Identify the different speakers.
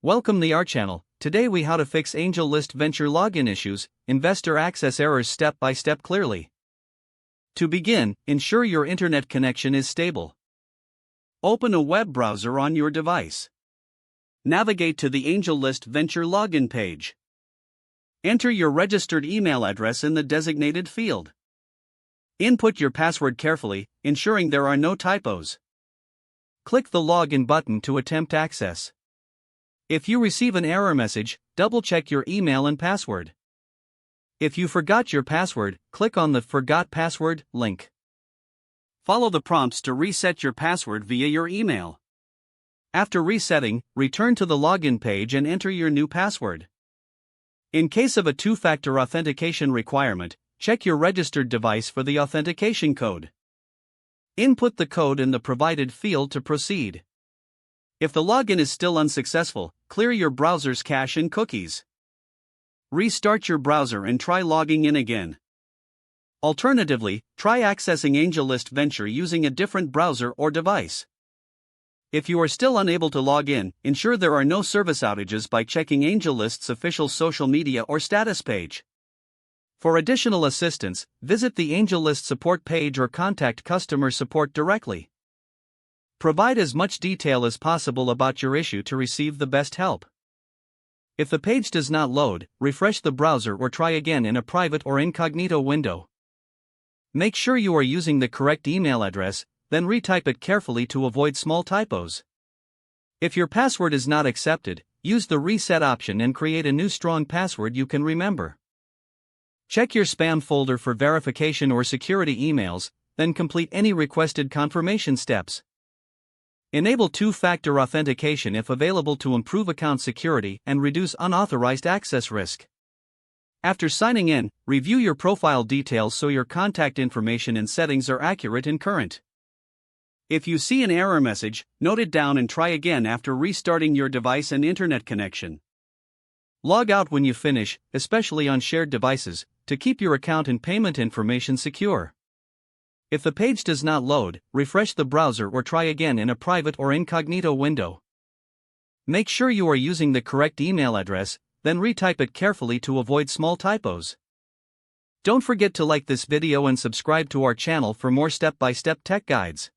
Speaker 1: Welcome to our channel. Today we how to fix AngelList Venture login issues, investor access errors step by step clearly. To begin, ensure your internet connection is stable. Open a web browser on your device. Navigate to the AngelList Venture login page. Enter your registered email address in the designated field. Input your password carefully, ensuring there are no typos. Click the Login button to attempt access. If you receive an error message, double-check your email and password. If you forgot your password, click on the Forgot Password link. Follow the prompts to reset your password via your email. After resetting, return to the login page and enter your new password. In case of a two-factor authentication requirement, check your registered device for the authentication code. Input the code in the provided field to proceed. If the login is still unsuccessful, clear your browser's cache and cookies. Restart your browser and try logging in again. Alternatively, try accessing AngelList Venture using a different browser or device. If you are still unable to log in, ensure there are no service outages by checking AngelList's official social media or status page. For additional assistance, visit the AngelList support page or contact customer support directly. Provide as much detail as possible about your issue to receive the best help. If the page does not load, refresh the browser or try again in a private or incognito window. Make sure you are using the correct email address, then retype it carefully to avoid small typos. If your password is not accepted, use the reset option and create a new strong password you can remember. Check your spam folder for verification or security emails, then complete any requested confirmation steps. Enable two-factor authentication if available to improve account security and reduce unauthorized access risk. After signing in, review your profile details so your contact information and settings are accurate and current. If you see an error message, note it down and try again after restarting your device and internet connection. Log out when you finish, especially on shared devices, to keep your account and payment information secure. If the page does not load, refresh the browser or try again in a private or incognito window. Make sure you are using the correct email address, then retype it carefully to avoid small typos. Don't forget to like this video and subscribe to our channel for more step-by-step tech guides.